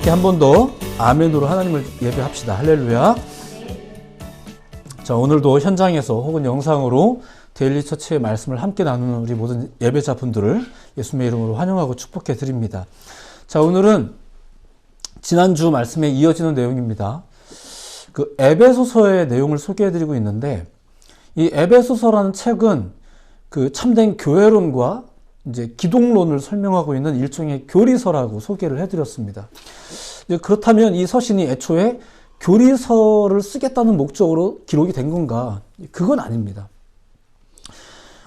함께 한 번 더 아멘으로 하나님을 예배합시다. 할렐루야. 자, 오늘도 현장에서 혹은 영상으로 데일리 처치의 말씀을 함께 나누는 우리 모든 예배자분들을 예수님의 이름으로 환영하고 축복해 드립니다. 자, 오늘은 지난주 말씀에 이어지는 내용입니다. 그 에베소서의 내용을 소개해 드리고 있는데, 이 에베소서라는 책은 그 참된 교회론과 이제 기독론을 설명하고 있는 일종의 교리서라고 소개를 해드렸습니다. 그렇다면 이 서신이 애초에 교리서를 쓰겠다는 목적으로 기록이 된 건가? 그건 아닙니다.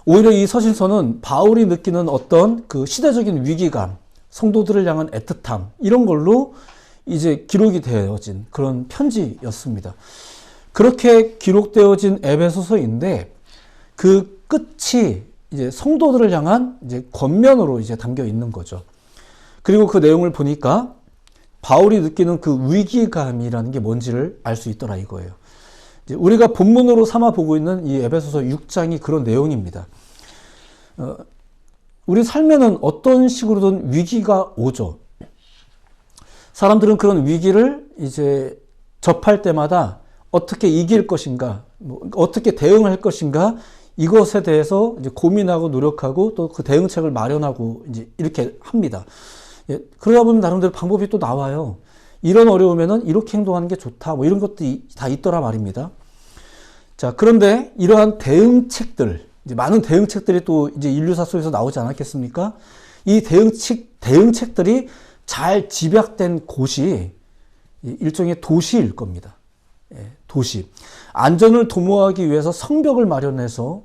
오히려 이 서신서는 바울이 느끼는 어떤 그 시대적인 위기감, 성도들을 향한 애틋함, 이런 걸로 이제 기록이 되어진 그런 편지였습니다. 그렇게 기록되어진 에베소서인데 그 끝이 이제 성도들을 향한 이제 권면으로 이제 담겨 있는 거죠. 그리고 그 내용을 보니까 바울이 느끼는 그 위기감이라는 게 뭔지를 알 수 있더라 이거예요. 이제 우리가 본문으로 삼아 보고 있는 이 에베소서 6장이 그런 내용입니다. 우리 삶에는 어떤 식으로든 위기가 오죠. 사람들은 그런 위기를 이제 접할 때마다 어떻게 이길 것인가, 어떻게 대응할 것인가, 이것에 대해서 이제 고민하고 노력하고 또 그 대응책을 마련하고 이제 이렇게 합니다. 예, 그러다 보면 나름대로 방법이 또 나와요. 이런 어려움에는 이렇게 행동하는 게 좋다. 뭐 이런 것도 다 있더라 말입니다. 자, 그런데 이러한 대응책들, 이제 많은 대응책들이 또 이제 인류사 속에서 나오지 않았겠습니까? 이 대응책들이 잘 집약된 곳이 일종의 도시일 겁니다. 예, 도시. 안전을 도모하기 위해서 성벽을 마련해서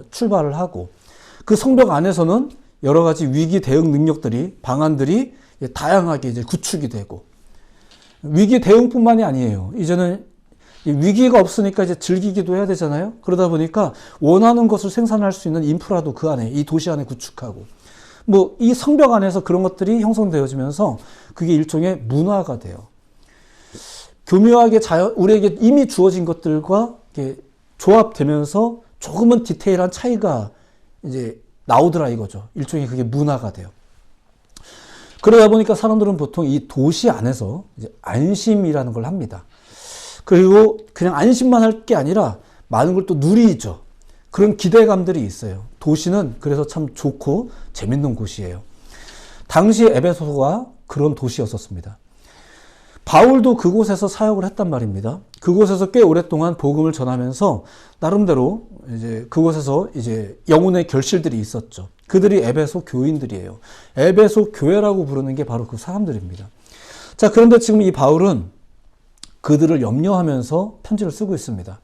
출발을 하고, 그 성벽 안에서는 여러 가지 위기 대응 능력들이, 방안들이 다양하게 이제 구축이 되고, 위기 대응뿐만이 아니에요. 이제는 위기가 없으니까 이제 즐기기도 해야 되잖아요. 그러다 보니까 원하는 것을 생산할 수 있는 인프라도 그 안에, 이 도시 안에 구축하고, 뭐 이 성벽 안에서 그런 것들이 형성되어지면서 그게 일종의 문화가 돼요. 교묘하게 우리에게 이미 주어진 것들과 이렇게 조합되면서 조금은 디테일한 차이가 이제 나오더라 이거죠. 일종의 그게 문화가 돼요. 그러다 보니까 사람들은 보통 이 도시 안에서 이제 안심이라는 걸 합니다. 그리고 그냥 안심만 할 게 아니라 많은 걸 또 누리죠. 그런 기대감들이 있어요. 도시는 그래서 참 좋고 재밌는 곳이에요. 당시 에베소서가 그런 도시였었습니다. 바울도 그곳에서 사역을 했단 말입니다. 그곳에서 꽤 오랫동안 복음을 전하면서 나름대로 이제 그곳에서 이제 영혼의 결실들이 있었죠. 그들이 에베소 교인들이에요. 에베소 교회라고 부르는 게 바로 그 사람들입니다. 자, 그런데 지금 이 바울은 그들을 염려하면서 편지를 쓰고 있습니다.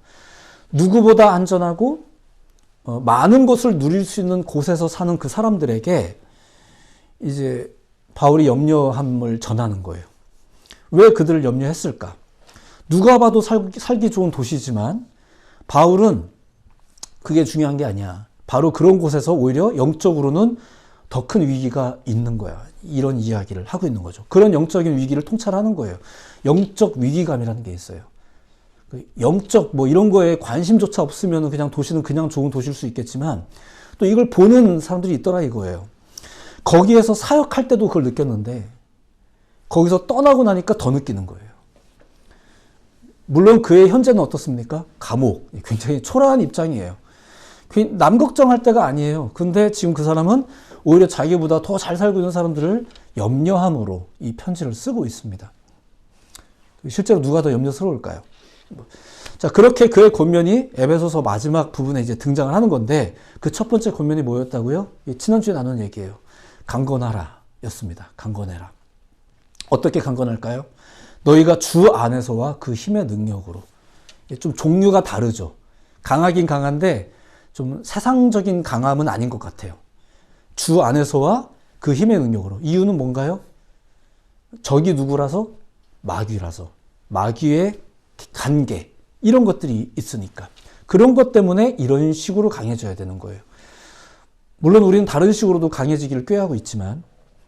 누구보다 안전하고 많은 것을 누릴 수 있는 곳에서 사는 그 사람들에게 이제 바울이 염려함을 전하는 거예요. 왜 그들을 염려했을까? 누가 봐도 살기 좋은 도시지만 바울은 그게 중요한 게 아니야. 바로 그런 곳에서 오히려 영적으로는 더 큰 위기가 있는 거야. 이런 이야기를 하고 있는 거죠. 그런 영적인 위기를 통찰하는 거예요. 영적 위기감이라는 게 있어요. 영적 뭐 이런 거에 관심조차 없으면 그냥 도시는 그냥 좋은 도시일 수 있겠지만 또 이걸 보는 사람들이 있더라 이거예요. 거기에서 사역할 때도 그걸 느꼈는데 거기서 떠나고 나니까 더 느끼는 거예요. 물론 그의 현재는 어떻습니까? 감옥. 굉장히 초라한 입장이에요. 남 걱정할 때가 아니에요. 근데 지금 그 사람은 오히려 자기보다 더 잘 살고 있는 사람들을 염려함으로 이 편지를 쓰고 있습니다. 실제로 누가 더 염려스러울까요? 자, 그렇게 그의 권면이 에베소서 마지막 부분에 이제 등장을 하는 건데 그 첫 번째 권면이 뭐였다고요? 지난주에 나눈 얘기예요. 강건하라 였습니다. 강건해라. 어떻게 강건할까요? 너희가 주 안에서와 그 힘의 능력으로. 좀 종류가 다르죠. 강하긴 강한데 좀 세상적인 강함은 아닌 것 같아요. 주 안에서와 그 힘의 능력으로. 이유는 뭔가요? 적이 누구라서? 마귀라서. 마귀의 관계. 이런 것들이 있으니까. 그런 것 때문에 이런 식으로 강해져야 되는 거예요. 물론 우리는 다른 식으로도 강해지기를 꾀하고 있지만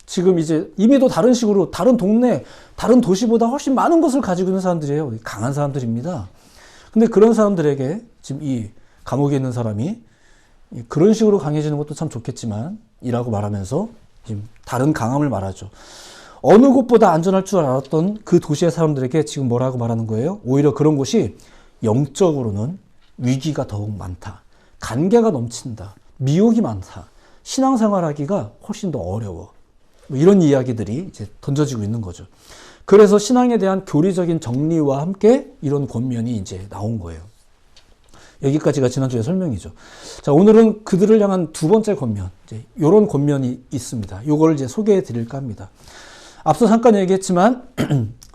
지금 이제 이미도 다른 식으로 다른 동네, 다른 도시보다 훨씬 많은 것을 가지고 있는 사람들이에요. 강한 사람들입니다. 근데 그런 사람들에게 지금 이 감옥에 있는 사람이 그런 식으로 강해지는 것도 참 좋겠지만 이라고 말하면서 지금 다른 강함을 말하죠. 어느 곳보다 안전할 줄 알았던 그 도시의 사람들에게 지금 뭐라고 말하는 거예요? 오히려 그런 곳이 영적으로는 위기가 더욱 많다. 간계가 넘친다. 미혹이 많다. 신앙생활하기가 훨씬 더 어려워. 뭐 이런 이야기들이 이제 던져지고 있는 거죠. 그래서 신앙에 대한 교리적인 정리와 함께 이런 권면이 이제 나온 거예요. 여기까지가 지난주에 설명이죠. 자, 오늘은 그들을 향한 두 번째 권면, 이제 이런 권면이 있습니다. 요걸 이제 소개해 드릴까 합니다. 앞서 잠깐 얘기했지만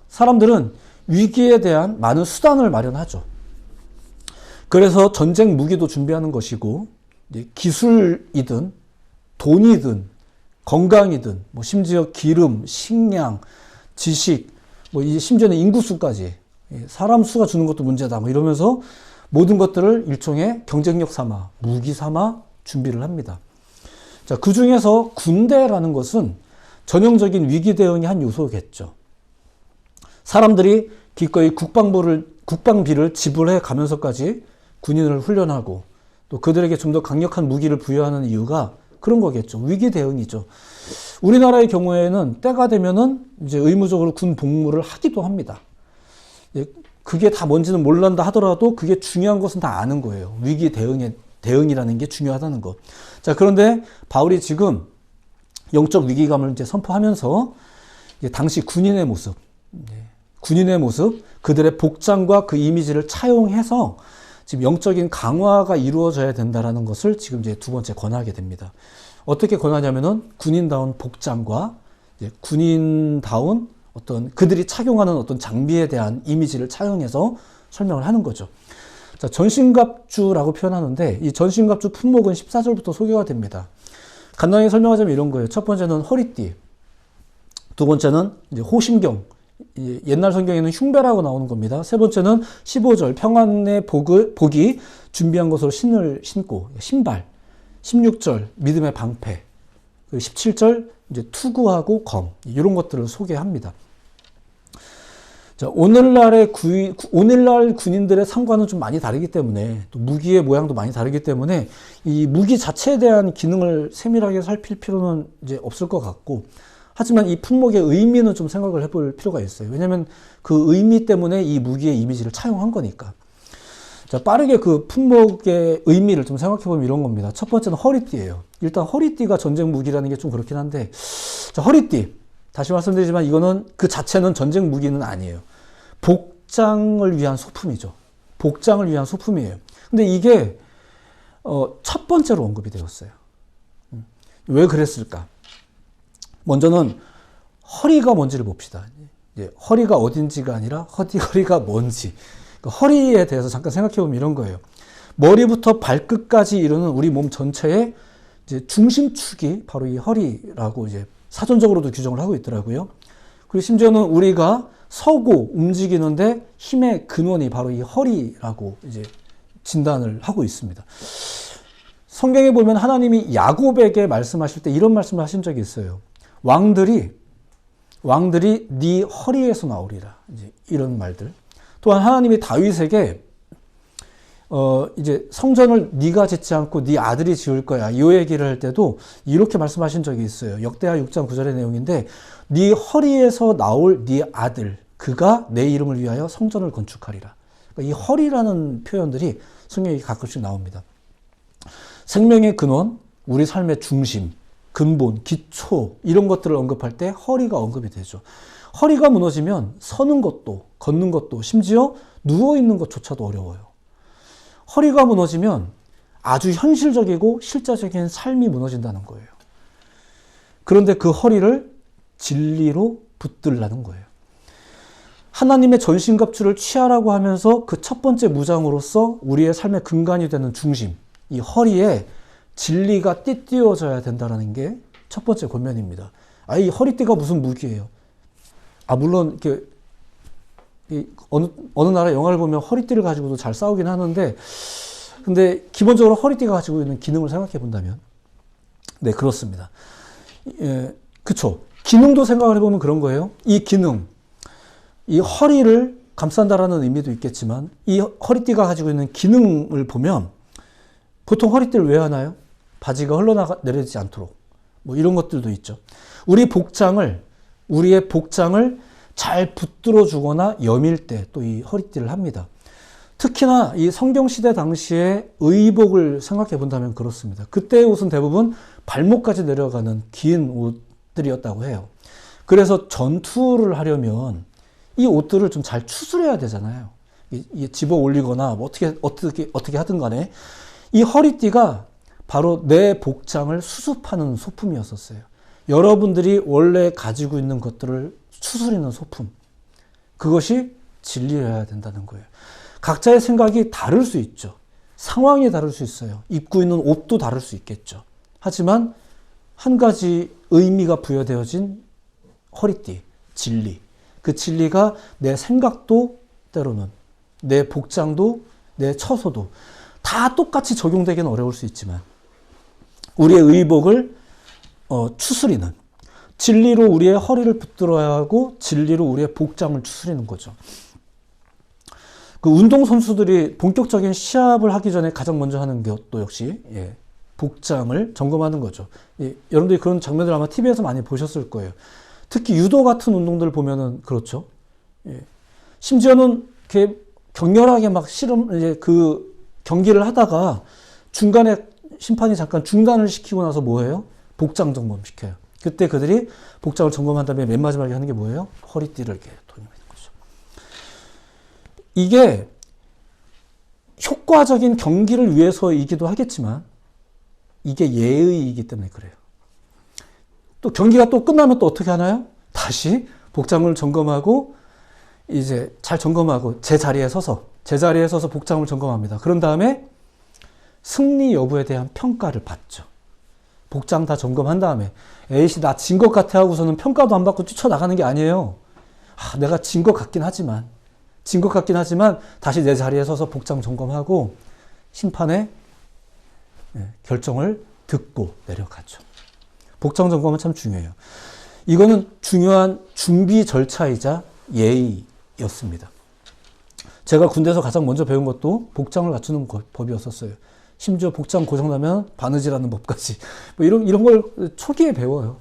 사람들은 위기에 대한 많은 수단을 마련하죠. 그래서 전쟁 무기도 준비하는 것이고, 이제 기술이든 돈이든 건강이든 뭐 심지어 기름, 식량, 지식, 뭐 이제 심지어는 인구수까지 사람 수가 주는 것도 문제다. 뭐 이러면서 모든 것들을 일종의 경쟁력 삼아, 무기 삼아 준비를 합니다. 자, 그 중에서 군대라는 것은 전형적인 위기 대응의 한 요소겠죠. 사람들이 기꺼이 국방비를 지불해 가면서까지 군인을 훈련하고 또 그들에게 좀 더 강력한 무기를 부여하는 이유가 그런 거겠죠. 위기 대응이죠. 우리나라의 경우에는 때가 되면은 이제 의무적으로 군 복무를 하기도 합니다. 그게 다 뭔지는 몰란다 하더라도 그게 중요한 것은 다 아는 거예요. 위기 대응이라는 게 중요하다는 것. 자, 그런데 바울이 지금 영적 위기감을 이제 선포하면서 이제 당시 군인의 모습, 그들의 복장과 그 이미지를 차용해서 지금 영적인 강화가 이루어져야 된다라는 것을 지금 이제 두 번째 권하게 됩니다. 어떻게 권하냐면은 군인다운 복장과 이제 군인다운 어떤 그들이 착용하는 어떤 장비에 대한 이미지를 차용해서 설명을 하는 거죠. 자, 전신갑주라고 표현하는데 이 전신갑주 품목은 14절부터 소개가 됩니다. 간단하게 설명하자면 이런 거예요. 첫 번째는 허리띠, 두 번째는 이제 호심경, 옛날 성경에는 흉배라고 나오는 겁니다. 세 번째는 15절 평안의 복이 준비한 것으로 신을 신고 신발, 16절 믿음의 방패, 17절 이제 투구하고 검 이런 것들을 소개합니다. 자, 오늘날 군인들의 상관은 좀 많이 다르기 때문에 또 무기의 모양도 많이 다르기 때문에 이 무기 자체에 대한 기능을 세밀하게 살필 필요는 이제 없을 것 같고 하지만 이 품목의 의미는 좀 생각을 해볼 필요가 있어요. 왜냐하면 그 의미 때문에 이 무기의 이미지를 차용한 거니까. 자, 빠르게 그 품목의 의미를 좀 생각해보면 이런 겁니다. 첫 번째는 허리띠예요. 일단 허리띠가 전쟁 무기라는 게 좀 그렇긴 한데, 자, 허리띠. 다시 말씀드리지만 이거는 그 자체는 전쟁 무기는 아니에요. 복장을 위한 소품이죠. 복장을 위한 소품이에요. 근데 이게 첫 번째로 언급이 되었어요. 왜 그랬을까? 먼저는 허리가 뭔지를 봅시다. 허리가 어딘지가 아니라 허리가 뭔지. 허리에 대해서 잠깐 생각해보면 이런 거예요. 머리부터 발끝까지 이루는 우리 몸 전체의 이제 중심축이 바로 이 허리라고 이제 사전적으로도 규정을 하고 있더라고요. 그리고 심지어는 우리가 서고 움직이는데 힘의 근원이 바로 이 허리라고 이제 진단을 하고 있습니다. 성경에 보면 하나님이 야곱에게 말씀하실 때 이런 말씀을 하신 적이 있어요. 왕들이 네 허리에서 나오리라. 이제 이런 말들. 또한 하나님이 다윗에게 이제 성전을 네가 짓지 않고 네 아들이 지을 거야. 이 얘기를 할 때도 이렇게 말씀하신 적이 있어요. 역대하 6장 9절의 내용인데 네 허리에서 나올 네 아들 그가 내 이름을 위하여 성전을 건축하리라. 그러니까 이 허리라는 표현들이 성경에 가끔씩 나옵니다. 생명의 근원, 우리 삶의 중심, 근본, 기초 이런 것들을 언급할 때 허리가 언급이 되죠. 허리가 무너지면 서는 것도 걷는 것도 심지어 누워있는 것조차도 어려워요. 허리가 무너지면 아주 현실적이고 실제적인 삶이 무너진다는 거예요. 그런데 그 허리를 진리로 붙들라는 거예요. 하나님의 전신갑주를 취하라고 하면서 그 첫 번째 무장으로서 우리의 삶의 근간이 되는 중심, 이 허리에 진리가 띠띠워져야 된다는 게 첫 번째 권면입니다. 이 허리띠가 무슨 무기예요? 물론 이렇게 어느 나라 영화를 보면 허리띠를 가지고도 잘 싸우긴 하는데, 근데 기본적으로 허리띠가 가지고 있는 기능을 생각해 본다면, 네, 그렇습니다. 그쵸. 기능도 생각을 해보면 그런 거예요. 이 기능, 이 허리를 감싼다라는 의미도 있겠지만, 이 허리띠가 가지고 있는 기능을 보면, 보통 허리띠를 왜 하나요? 바지가 흘러내리지 않도록. 뭐 이런 것들도 있죠. 우리 복장을 우리의 복장을 잘 붙들어 주거나 여밀 때 또 이 허리띠를 합니다. 특히나 이 성경시대 당시의 의복을 생각해 본다면 그렇습니다. 그때의 옷은 대부분 발목까지 내려가는 긴 옷들이었다고 해요. 그래서 전투를 하려면 이 옷들을 좀 잘 추스려야 되잖아요. 집어 올리거나 뭐 어떻게 하든 간에 이 허리띠가 바로 내 복장을 수습하는 소품이었었어요. 여러분들이 원래 가지고 있는 것들을 추스리는 소품. 그것이 진리여야 된다는 거예요. 각자의 생각이 다를 수 있죠. 상황이 다를 수 있어요. 입고 있는 옷도 다를 수 있겠죠. 하지만 한 가지 의미가 부여되어진 허리띠, 진리. 그 진리가 내 생각도 때로는 내 복장도 내 처소도 다 똑같이 적용되기는 어려울 수 있지만 우리의 의복을 추스리는 진리로 우리의 허리를 붙들어야 하고 진리로 우리의 복장을 추스리는 거죠. 그 운동선수들이 본격적인 시합을 하기 전에 가장 먼저 하는 것도 역시 복장을 점검하는 거죠. 여러분들이 그런 장면들 아마 TV에서 많이 보셨을 거예요. 특히 유도 같은 운동들 보면은 그렇죠. 심지어는 이렇게 격렬하게 막 그 경기를 하다가 중간에 심판이 잠깐 중단을 시키고 나서 뭐예요? 복장 점검 시켜요. 그때 그들이 복장을 점검한 다음에 맨 마지막에 하는 게 뭐예요? 허리띠를 이렇게 돌리는 거죠. 이게 효과적인 경기를 위해서이기도 하겠지만 이게 예의이기 때문에 그래요. 또 경기가 또 끝나면 또 어떻게 하나요? 다시 복장을 점검하고 이제 잘 점검하고 제자리에 서서 복장을 점검합니다. 그런 다음에 승리 여부에 대한 평가를 받죠. 복장 다 점검한 다음에 에이씨 나 진 것 같아 하고서는 평가도 안 받고 뛰쳐나가는 게 아니에요. 내가 진 것 같긴 하지만 다시 내 자리에 서서 복장 점검하고 심판의 결정을 듣고 내려가죠. 복장 점검은 참 중요해요. 이거는 중요한 준비 절차이자 예의였습니다. 제가 군대에서 가장 먼저 배운 것도 복장을 갖추는 법이었었어요. 심지어 복장 고장나면 바느질하는 법까지 뭐 이런 걸 초기에 배워요.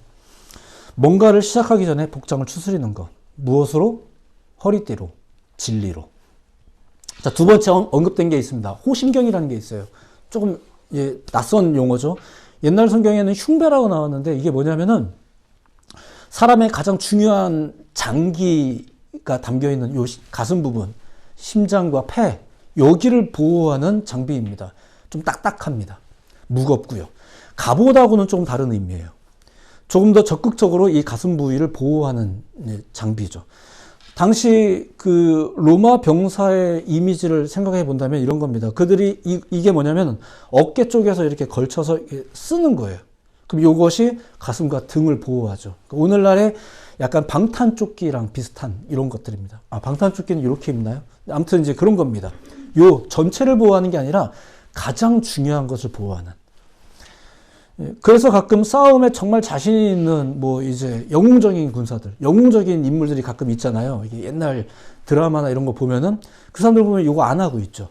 뭔가를 시작하기 전에 복장을 추스리는 것. 무엇으로? 허리띠로, 진리로. 자, 두 번째 언급된 게 있습니다. 호심경이라는 게 있어요. 조금 낯선 용어죠. 옛날 성경에는 흉배라고 나왔는데 이게 뭐냐면은 사람의 가장 중요한 장기가 담겨있는 요 가슴 부분, 심장과 폐, 여기를 보호하는 장비입니다. 좀 딱딱합니다. 무겁고요. 갑옷하고는 조금 다른 의미예요. 조금 더 적극적으로 이 가슴 부위를 보호하는 장비죠. 당시 그 로마 병사의 이미지를 생각해 본다면 이런 겁니다. 그들이 이게 뭐냐면 어깨 쪽에서 이렇게 걸쳐서 쓰는 거예요. 그럼 이것이 가슴과 등을 보호하죠. 오늘날의 약간 방탄조끼랑 비슷한 이런 것들입니다. 방탄조끼는 이렇게 입나요? 아무튼 이제 그런 겁니다. 요 전체를 보호하는 게 아니라 가장 중요한 것을 보호하는. 그래서 가끔 싸움에 정말 자신 있는 이제 영웅적인 군사들, 영웅적인 인물들이 가끔 있잖아요. 이게 옛날 드라마나 이런 거 보면은 그 사람들 보면 이거 안 하고 있죠.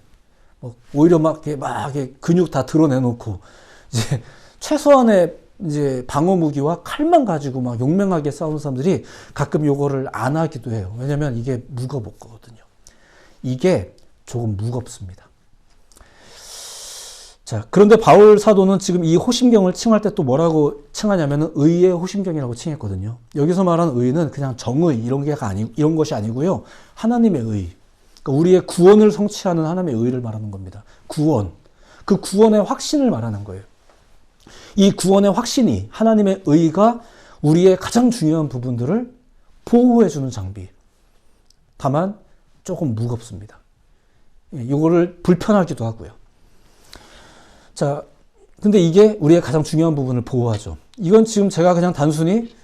오히려 막 이렇게 근육 다 드러내놓고 이제 최소한의 이제 방어 무기와 칼만 가지고 막 용맹하게 싸우는 사람들이 가끔 요거를 안 하기도 해요. 왜냐면 이게 무겁거든요. 이게 조금 무겁습니다. 자, 그런데 바울 사도는 지금 이 호심경을 칭할 때 또 뭐라고 칭하냐면은 의의 호심경이라고 칭했거든요. 여기서 말하는 의는 그냥 정의 이런 것이 아니고요. 하나님의 의. 그러니까 우리의 구원을 성취하는 하나님의 의를 말하는 겁니다. 구원. 그 구원의 확신을 말하는 거예요. 이 구원의 확신이 하나님의 의가 우리의 가장 중요한 부분들을 보호해주는 장비. 다만 조금 무겁습니다. 이거를 불편하기도 하고요. 자, 근데 이게 우리의 가장 중요한 부분을 보호하죠. 이건 지금 제가 그냥 단순히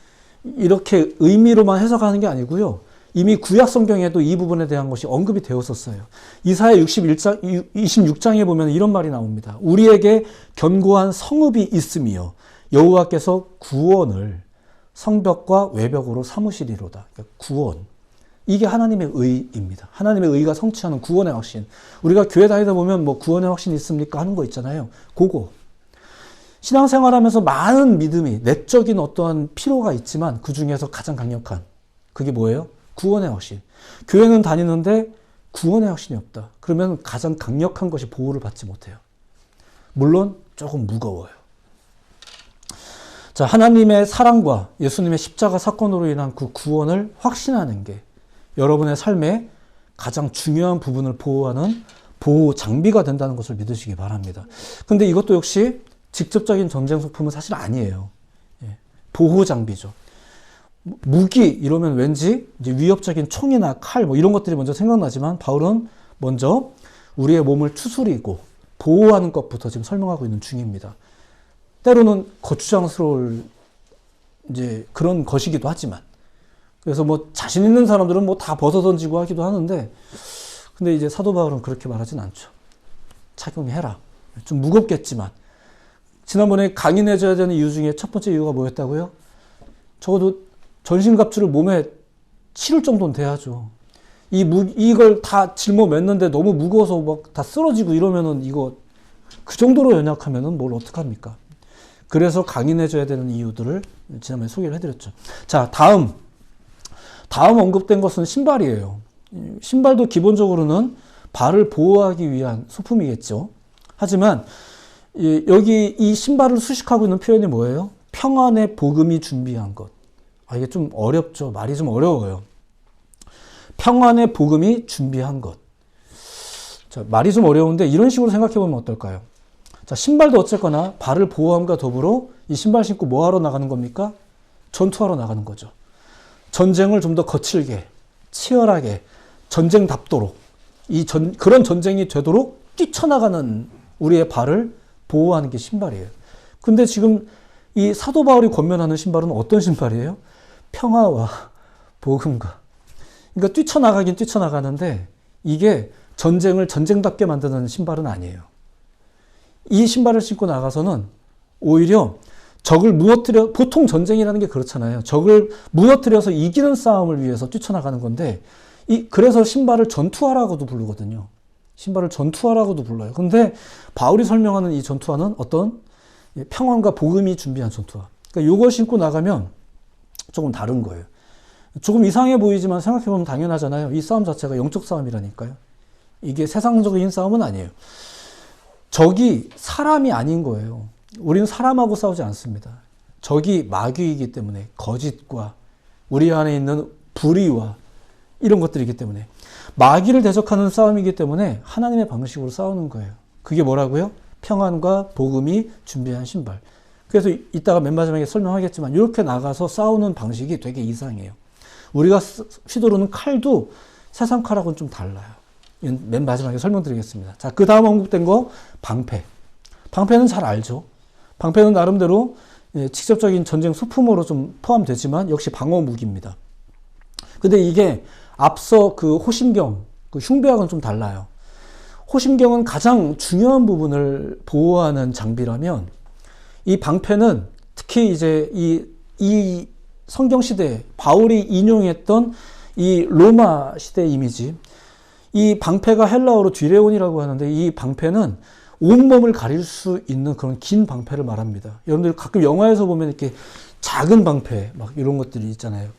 이렇게 의미로만 해석하는 게 아니고요. 이미 구약 성경에도 이 부분에 대한 것이 언급이 되었었어요. 이사야 26장에 보면 이런 말이 나옵니다. 우리에게 견고한 성읍이 있으며 여호와께서 구원을 성벽과 외벽으로 삼으시리로다. 그러니까 구원. 이게 하나님의 의입니다. 하나님의 의가 성취하는 구원의 확신. 우리가 교회 다니다 보면 구원의 확신이 있습니까? 하는 거 있잖아요. 그거. 신앙생활하면서 많은 믿음이, 내적인 어떠한 피로가 있지만 그 중에서 가장 강력한 그게 뭐예요? 구원의 확신. 교회는 다니는데 구원의 확신이 없다. 그러면 가장 강력한 것이 보호를 받지 못해요. 물론 조금 무거워요. 자, 하나님의 사랑과 예수님의 십자가 사건으로 인한 그 구원을 확신하는 게 여러분의 삶의 가장 중요한 부분을 보호하는 보호 장비가 된다는 것을 믿으시기 바랍니다. 근데 이것도 역시 직접적인 전쟁 소품은 사실 아니에요. 보호 장비죠. 무기 이러면 왠지 이제 위협적인 총이나 칼 뭐 이런 것들이 먼저 생각나지만 바울은 먼저 우리의 몸을 추스리고 보호하는 것부터 지금 설명하고 있는 중입니다. 때로는 거추장스러울 이제 그런 것이기도 하지만 그래서 뭐 자신 있는 사람들은 뭐 다 벗어 던지고 하기도 하는데 근데 이제 사도 바울은 그렇게 말하진 않죠. 착용해라. 좀 무겁겠지만 지난번에 강인해져야 되는 이유 중에 첫 번째 이유가 뭐였다고요? 적어도 전신갑주를 몸에 치를 정도는 돼야죠. 이걸 다 짊어 맸는데 너무 무거워서 막 다 쓰러지고 이러면은 이거 그 정도로 연약하면은 뭘 어떡합니까? 그래서 강인해져야 되는 이유들을 지난번에 소개를 해드렸죠. 자, 다음 언급된 것은 신발이에요. 신발도 기본적으로는 발을 보호하기 위한 소품이겠죠. 하지만 여기 이 신발을 수식하고 있는 표현이 뭐예요? 평안의 복음이 준비한 것. 이게 좀 어렵죠. 말이 좀 어려워요. 평안의 복음이 준비한 것. 자, 말이 좀 어려운데 이런 식으로 생각해 보면 어떨까요? 자, 신발도 어쨌거나 발을 보호함과 더불어 이 신발 신고 뭐 하러 나가는 겁니까? 전투하러 나가는 거죠. 전쟁을 좀 더 거칠게, 치열하게, 전쟁답도록 그런 전쟁이 되도록 뛰쳐나가는 우리의 발을 보호하는 게 신발이에요. 근데 지금 이 사도 바울이 권면하는 신발은 어떤 신발이에요? 평화와 복음과. 그러니까 뛰쳐나가긴 뛰쳐나가는데 이게 전쟁을 전쟁답게 만드는 신발은 아니에요. 이 신발을 신고 나가서는 오히려 적을 무너뜨려, 보통 전쟁이라는 게 그렇잖아요. 적을 무너뜨려서 이기는 싸움을 위해서 뛰쳐나가는 건데 그래서 신발을 전투화라고도 부르거든요. 신발을 전투화라고도 불러요. 근데 바울이 설명하는 이 전투화는 어떤 평안과 복음이 준비한 전투화. 그러니까 이걸 신고 나가면 조금 다른 거예요. 조금 이상해 보이지만 생각해보면 당연하잖아요. 이 싸움 자체가 영적 싸움이라니까요. 이게 세상적인 싸움은 아니에요. 적이 사람이 아닌 거예요. 우리는 사람하고 싸우지 않습니다. 적이 마귀이기 때문에 거짓과 우리 안에 있는 불의와 이런 것들이기 때문에 마귀를 대적하는 싸움이기 때문에 하나님의 방식으로 싸우는 거예요. 그게 뭐라고요? 평안과 복음이 준비한 신발. 그래서 이따가 맨 마지막에 설명하겠지만 이렇게 나가서 싸우는 방식이 되게 이상해요. 우리가 휘두르는 칼도 세상 칼하고는 좀 달라요. 맨 마지막에 설명드리겠습니다. 자, 그 다음 언급된 거 방패. 방패는 잘 알죠. 방패는 나름대로 직접적인 전쟁 소품으로 좀 포함되지만 역시 방어 무기입니다. 근데 이게 앞서 그 호심경, 그 흉배하고는 좀 달라요. 호심경은 가장 중요한 부분을 보호하는 장비라면 이 방패는 특히 이제 이 성경 시대 바울이 인용했던 이 로마 시대 이미지, 이 방패가 헬라어로 뒤레온이라고 하는데 이 방패는 온몸을 가릴 수 있는 그런 긴 방패를 말합니다. 여러분들 가끔 영화에서 보면 이렇게 작은 방패 막 이런 것들이 있잖아요.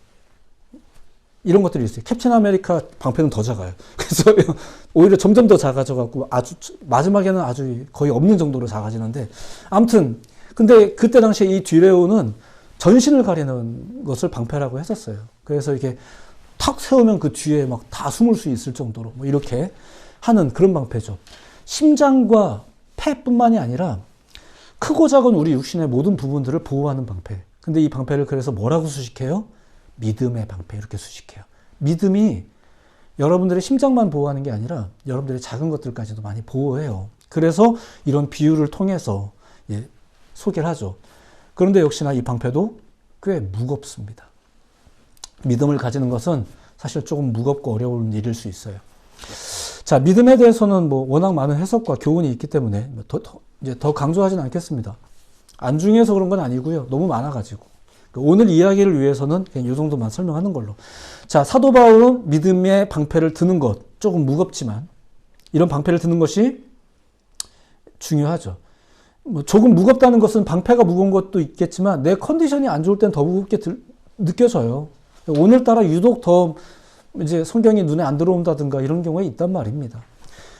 이런 것들이 있어요. 캡틴 아메리카 방패는 더 작아요. 그래서 오히려 점점 더 작아져 갖고 아주 마지막에는 아주 거의 없는 정도로 작아지는데 아무튼 근데 그때 당시에 이 뒤레오는 전신을 가리는 것을 방패라고 했었어요. 그래서 이렇게 탁 세우면 그 뒤에 막 다 숨을 수 있을 정도로 뭐 이렇게 하는 그런 방패죠. 심장과 폐뿐만이 아니라 크고 작은 우리 육신의 모든 부분들을 보호하는 방패. 근데 이 방패를 그래서 뭐라고 수식해요? 믿음의 방패 이렇게 수식해요. 믿음이 여러분들의 심장만 보호하는 게 아니라 여러분들의 작은 것들까지도 많이 보호해요. 그래서 이런 비유를 통해서 소개를 하죠. 그런데 역시나 이 방패도 꽤 무겁습니다. 믿음을 가지는 것은 사실 조금 무겁고 어려운 일일 수 있어요. 자, 믿음에 대해서는 뭐 워낙 많은 해석과 교훈이 있기 때문에 더 강조하지는 않겠습니다. 안중에서 그런 건 아니고요. 너무 많아가지고. 오늘 이야기를 위해서는 그냥 이 정도만 설명하는 걸로. 자, 사도 바울은 믿음의 방패를 드는 것, 조금 무겁지만 이런 방패를 드는 것이 중요하죠. 뭐 조금 무겁다는 것은 방패가 무거운 것도 있겠지만 내 컨디션이 안 좋을 땐 더 무겁게 느껴져요. 오늘따라 유독 더 이제 성경이 눈에 안 들어온다든가 이런 경우가 있단 말입니다.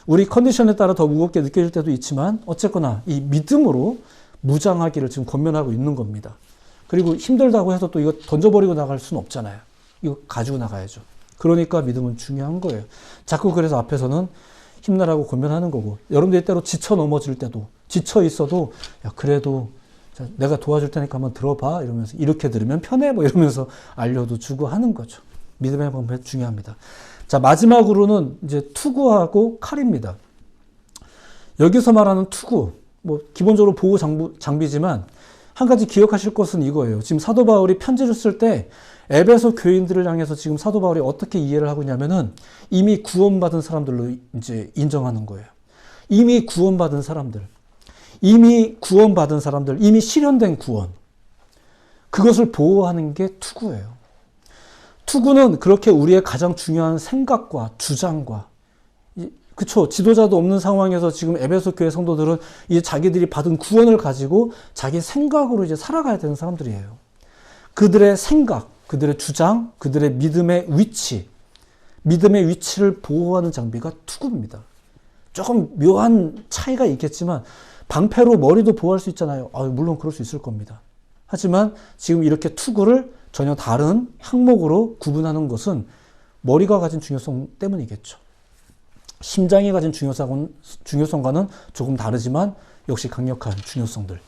우리 컨디션에 따라 더 무겁게 느껴질 때도 있지만 어쨌거나 이 믿음으로 무장하기를 지금 권면하고 있는 겁니다. 그리고 힘들다고 해서 또 이거 던져버리고 나갈 수는 없잖아요. 이거 가지고 나가야죠. 그러니까 믿음은 중요한 거예요. 자꾸 그래서 앞에서는 힘내라고 권면하는 거고, 여러분들이 때로 지쳐 넘어질 때도, 지쳐 있어도 야 그래도 내가 도와줄 테니까 한번 들어봐 이러면서, 이렇게 들으면 편해 뭐 이러면서 알려도 주고 하는 거죠. 믿음의 방법이 중요합니다. 자, 마지막으로는 이제 투구하고 칼입니다. 여기서 말하는 투구, 뭐 기본적으로 보호 장비지만 한 가지 기억하실 것은 이거예요. 지금 사도 바울이 편지를 쓸 때 에베소 교인들을 향해서 지금 사도 바울이 어떻게 이해를 하고 있냐면은 이미 구원받은 사람들로 이제 인정하는 거예요. 이미 구원받은 사람들, 이미 실현된 구원, 그것을 보호하는 게 투구예요. 투구는 그렇게 우리의 가장 중요한 생각과 주장과, 그쵸, 지도자도 없는 상황에서 지금 에베소 교회 성도들은 이제 자기들이 받은 구원을 가지고 자기 생각으로 이제 살아가야 되는 사람들이에요. 그들의 생각, 그들의 주장, 그들의 믿음의 위치를 보호하는 장비가 투구입니다. 조금 묘한 차이가 있겠지만 방패로 머리도 보호할 수 있잖아요. 물론 그럴 수 있을 겁니다. 하지만 지금 이렇게 투구를 전혀 다른 항목으로 구분하는 것은 머리가 가진 중요성 때문이겠죠. 심장이 가진 중요성과는 조금 다르지만 역시 강력한 중요성들.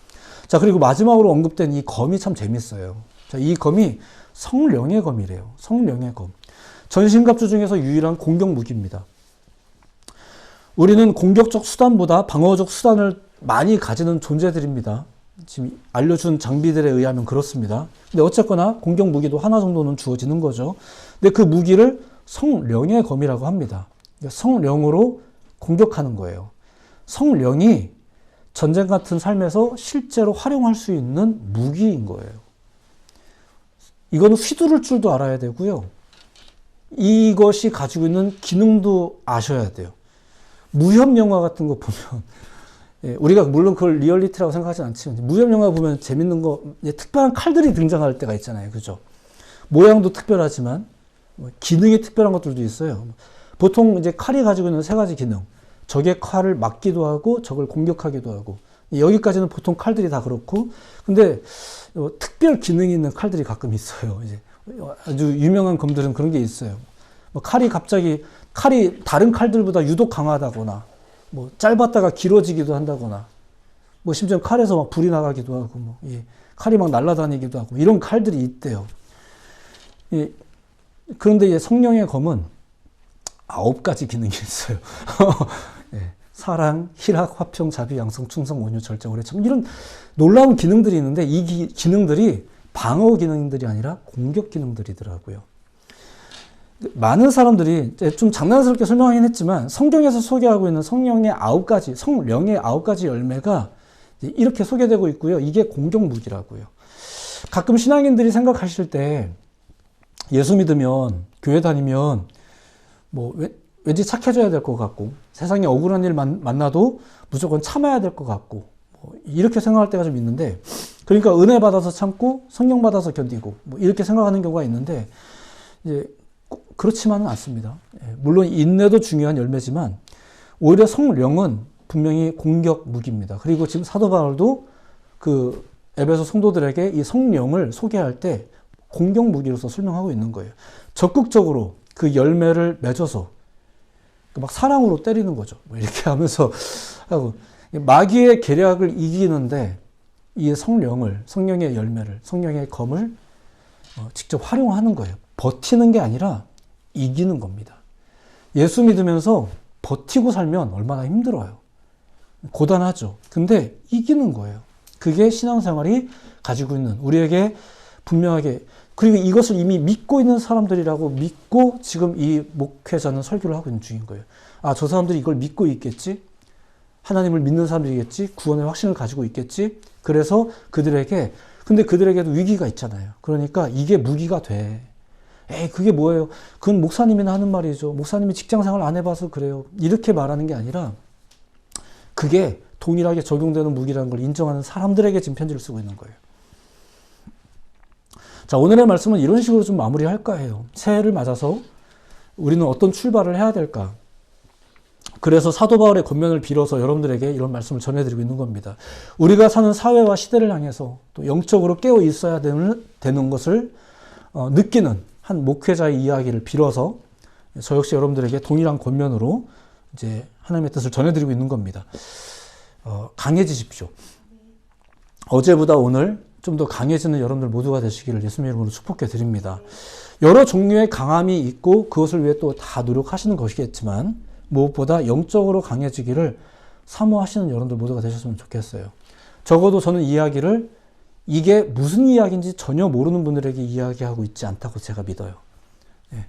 자, 그리고 마지막으로 언급된 이 검이 참 재밌어요. 자, 이 검이 성령의 검이래요. 성령의 검. 전신갑주 중에서 유일한 공격 무기입니다. 우리는 공격적 수단보다 방어적 수단을 많이 가지는 존재들입니다. 지금 알려준 장비들에 의하면 그렇습니다. 근데 어쨌거나 공격 무기도 하나 정도는 주어지는 거죠. 근데 그 무기를 성령의 검이라고 합니다. 성령으로 공격하는 거예요. 성령이 전쟁 같은 삶에서 실제로 활용할 수 있는 무기인 거예요. 이거는 휘두를 줄도 알아야 되고요. 이것이 가지고 있는 기능도 아셔야 돼요. 무협 영화 같은 거 보면, 우리가 물론 그걸 리얼리티라고 생각하지 않지만 무협 영화 보면 재밌는 거, 특별한 칼들이 등장할 때가 있잖아요. 그죠? 모양도 특별하지만 기능이 특별한 것들도 있어요. 보통 이제 칼이 가지고 있는 세 가지 기능. 적의 칼을 막기도 하고 적을 공격하기도 하고, 여기까지는 보통 칼들이 다 그렇고, 근데 특별 기능이 있는 칼들이 가끔 있어요. 이제 아주 유명한 검들은 그런 게 있어요. 칼이 다른 칼들보다 유독 강하다거나, 짧았다가 길어지기도 한다거나, 심지어 칼에서 막 불이 나가기도 하고, 칼이 막 날아다니기도 하고, 이런 칼들이 있대요. 그런데 이 성령의 검은 9가지 기능이 있어요. 사랑, 희락, 화평, 자비, 양성, 충성, 온유, 절제, 오래 참, 이런 놀라운 기능들이 있는데 이 기능들이 방어 기능들이 아니라 공격 기능들이더라고요. 많은 사람들이 좀 장난스럽게 설명하긴 했지만 성경에서 소개하고 있는 성령의 9가지 열매가 이렇게 소개되고 있고요. 이게 공격 무기라고요. 가끔 신앙인들이 생각하실 때 예수 믿으면, 교회 다니면 왠지 착해져야 될 것 같고, 세상에 억울한 일 만나도 무조건 참아야 될 것 같고, 이렇게 생각할 때가 좀 있는데, 그러니까 은혜 받아서 참고 성령 받아서 견디고 이렇게 생각하는 경우가 있는데, 이제 꼭 그렇지만은 않습니다. 물론 인내도 중요한 열매지만 오히려 성령은 분명히 공격 무기입니다. 그리고 지금 사도 바울도 그 에베소 성도들에게 이 성령을 소개할 때 공격 무기로서 설명하고 있는 거예요. 적극적으로 그 열매를 맺어서 막 사랑으로 때리는 거죠. 이렇게 하면서 하고, 마귀의 계략을 이기는데 이 성령의 열매를, 성령의 검을 직접 활용하는 거예요. 버티는 게 아니라 이기는 겁니다. 예수 믿으면서 버티고 살면 얼마나 힘들어요. 고단하죠. 근데 이기는 거예요. 그게 신앙생활이 가지고 있는, 우리에게 분명하게, 그리고 이것을 이미 믿고 있는 사람들이라고 믿고 지금 이 목회자는 설교를 하고 있는 중인 거예요. 저 사람들이 이걸 믿고 있겠지? 하나님을 믿는 사람들이겠지? 구원의 확신을 가지고 있겠지? 그래서 근데 그들에게도 위기가 있잖아요. 그러니까 이게 무기가 돼. 그게 뭐예요? 그건 목사님이나 하는 말이죠. 목사님이 직장 생활 안 해봐서 그래요. 이렇게 말하는 게 아니라 그게 동일하게 적용되는 무기라는 걸 인정하는 사람들에게 지금 편지를 쓰고 있는 거예요. 자, 오늘의 말씀은 이런 식으로 좀 마무리할까 해요. 새해를 맞아서 우리는 어떤 출발을 해야 될까? 그래서 사도 바울의 권면을 빌어서 여러분들에게 이런 말씀을 전해드리고 있는 겁니다. 우리가 사는 사회와 시대를 향해서 또 영적으로 깨어 있어야 되는 것을 느끼는 한 목회자의 이야기를 빌어서 저 역시 여러분들에게 동일한 권면으로 이제 하나님의 뜻을 전해드리고 있는 겁니다. 강해지십시오. 어제보다 오늘 좀 더 강해지는 여러분들 모두가 되시기를 예수님의 이름으로 축복해 드립니다. 여러 종류의 강함이 있고 그것을 위해 또 다 노력하시는 것이겠지만 무엇보다 영적으로 강해지기를 사모하시는 여러분들 모두가 되셨으면 좋겠어요. 적어도 저는 이 이야기를 이게 무슨 이야기인지 전혀 모르는 분들에게 이야기하고 있지 않다고 제가 믿어요. 예.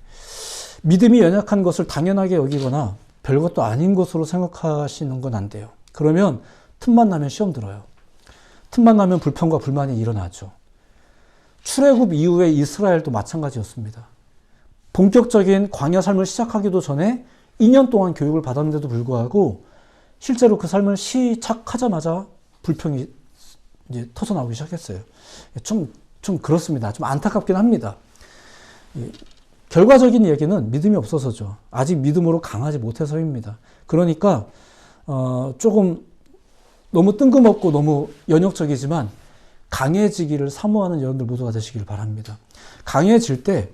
믿음이 연약한 것을 당연하게 여기거나 별것도 아닌 것으로 생각하시는 건 안 돼요. 그러면 틈만 나면 시험 들어요. 틈만 나면 불평과 불만이 일어나죠. 출애굽 이후에 이스라엘도 마찬가지였습니다. 본격적인 광야 삶을 시작하기도 전에 2년 동안 교육을 받았는데도 불구하고 실제로 그 삶을 시작하자마자 불평이 이제 터져나오기 시작했어요. 좀 그렇습니다. 좀 안타깝긴 합니다. 결과적인 얘기는 믿음이 없어서죠. 아직 믿음으로 강하지 못해서입니다. 그러니까 조금 너무 뜬금없고 너무 연역적이지만 강해지기를 사모하는 여러분들 모두가 되시길 바랍니다. 강해질 때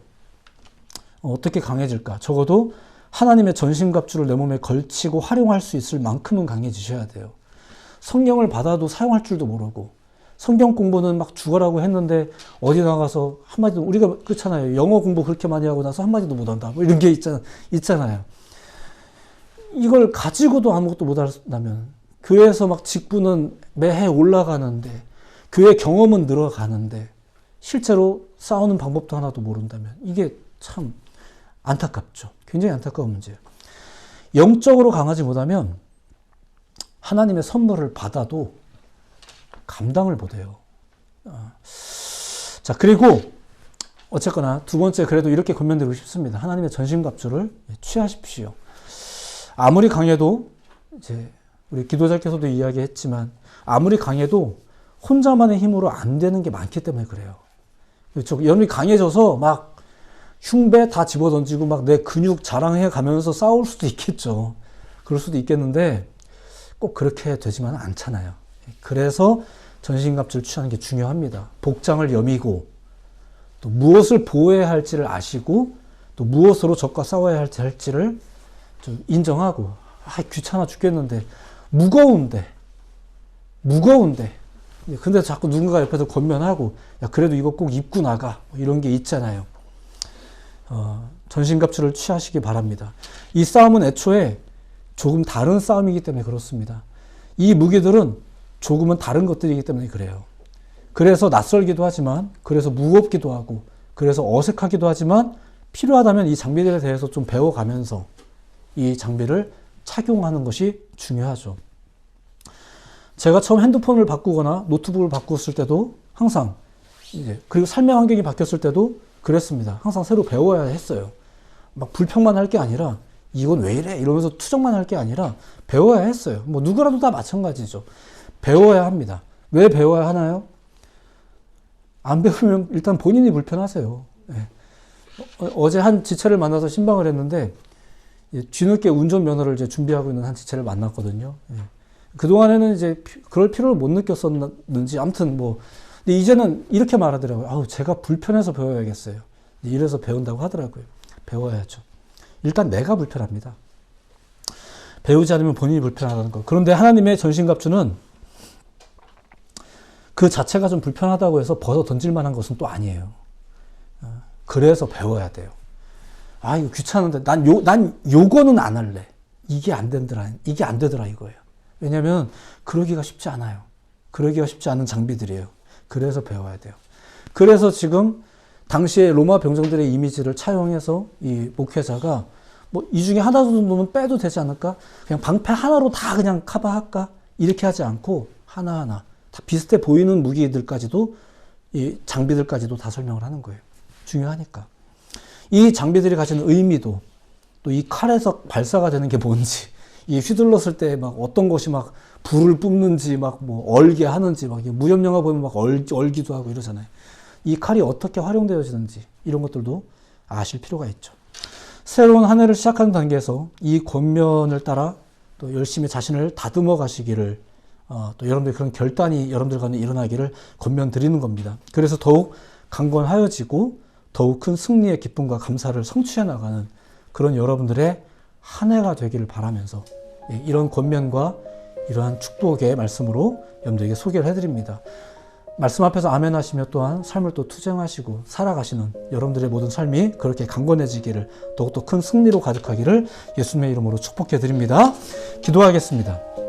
어떻게 강해질까? 적어도 하나님의 전신갑주를 내 몸에 걸치고 활용할 수 있을 만큼은 강해지셔야 돼요. 성경을 받아도 사용할 줄도 모르고 성경 공부는 막 죽어라고 했는데 어디 나가서 한마디도 우리가 그렇잖아요. 영어 공부 그렇게 많이 하고 나서 한마디도 못한다. 뭐 이런 게 있잖아요. 이걸 가지고도 아무것도 못한다면 교회에서 막 직분은 매해 올라가는데 교회 경험은 늘어가는데 실제로 싸우는 방법도 하나도 모른다면 이게 참 안타깝죠. 굉장히 안타까운 문제예요. 영적으로 강하지 못하면 하나님의 선물을 받아도 감당을 못해요. 자, 그리고 어쨌거나 두 번째 그래도 이렇게 권면드리고 싶습니다. 하나님의 전신갑주를 취하십시오. 아무리 강해도 이제 우리 기도자께서도 이야기했지만 아무리 강해도 혼자만의 힘으로 안 되는 게 많기 때문에 그래요. 그렇죠? 여러분이 강해져서 막 흉배 다 집어던지고 막 내 근육 자랑해 가면서 싸울 수도 있겠죠. 그럴 수도 있겠는데 꼭 그렇게 되지만은 않잖아요. 그래서 전신갑주를 취하는 게 중요합니다. 복장을 여미고 또 무엇을 보호해야 할지를 아시고 또 무엇으로 적과 싸워야 할지를 좀 인정하고 귀찮아 죽겠는데 무거운데 근데 자꾸 누군가 옆에서 권면하고 야 그래도 이거 꼭 입고 나가 뭐 이런 게 있잖아요. 전신갑주를 취하시기 바랍니다. 이 싸움은 애초에 조금 다른 싸움이기 때문에 그렇습니다. 이 무기들은 조금은 다른 것들이기 때문에 그래요. 그래서 낯설기도 하지만 그래서 무겁기도 하고 그래서 어색하기도 하지만 필요하다면 이 장비들에 대해서 좀 배워가면서 이 장비를 착용하는 것이 중요하죠. 제가 처음 핸드폰을 바꾸거나 노트북을 바꿨을 때도 항상 그리고 삶의 환경이 바뀌었을 때도 그랬습니다. 항상 새로 배워야 했어요. 막 불평만 할 게 아니라 이건 왜 이래? 이러면서 투정만 할 게 아니라 배워야 했어요. 뭐 누구라도 다 마찬가지죠. 배워야 합니다. 왜 배워야 하나요? 안 배우면 일단 본인이 불편하세요. 네. 어제 한 지체를 만나서 신방을 했는데 뒤늦게 운전면허를 이제 준비하고 있는 한 지체를 만났거든요. 네. 그동안에는 이제 그럴 필요를 못 느꼈었는지 아무튼 뭐 근데 이제는 이렇게 말하더라고요. 아우 제가 불편해서 배워야겠어요. 이래서 배운다고 하더라고요. 배워야죠. 일단 내가 불편합니다. 배우지 않으면 본인이 불편하다는 거. 그런데 하나님의 전신갑주는 그 자체가 좀 불편하다고 해서 벗어 던질 만한 것은 또 아니에요. 그래서 배워야 돼요. 아 이거 귀찮은데 난 요거는 안 할래. 이게 안 되더라 이거예요. 왜냐하면 그러기가 쉽지 않아요. 그러기가 쉽지 않은 장비들이에요. 그래서 배워야 돼요. 그래서 지금 당시에 로마 병정들의 이미지를 차용해서 이 목회자가 뭐 이 중에 하나 정도는 빼도 되지 않을까? 그냥 방패 하나로 다 그냥 커버할까? 이렇게 하지 않고 하나하나 다 비슷해 보이는 무기들까지도 이 장비들까지도 다 설명을 하는 거예요. 중요하니까. 이 장비들이 가지는 의미도 또 이 칼에서 발사가 되는 게 뭔지 이 휘둘렀을 때 막 어떤 것이 막 불을 뿜는지 막 뭐 얼게 하는지 막 무협 영화 보면 막 얼기도 하고 이러잖아요. 이 칼이 어떻게 활용되어지는지 이런 것들도 아실 필요가 있죠. 새로운 한 해를 시작하는 단계에서 이 권면을 따라 또 열심히 자신을 다듬어 가시기를 또 여러분들 그런 결단이 여러분들 가운데 일어나기를 권면드리는 겁니다. 그래서 더욱 강건하여지고 더욱 큰 승리의 기쁨과 감사를 성취해 나가는 그런 여러분들의 한 해가 되기를 바라면서 이런 권면과 이러한 축복의 말씀으로 여러분들에게 소개를 해드립니다. 말씀 앞에서 아멘 하시며 또한 삶을 또 투쟁하시고 살아가시는 여러분들의 모든 삶이 그렇게 강건해지기를 더욱더 큰 승리로 가득하기를 예수님의 이름으로 축복해 드립니다. 기도하겠습니다.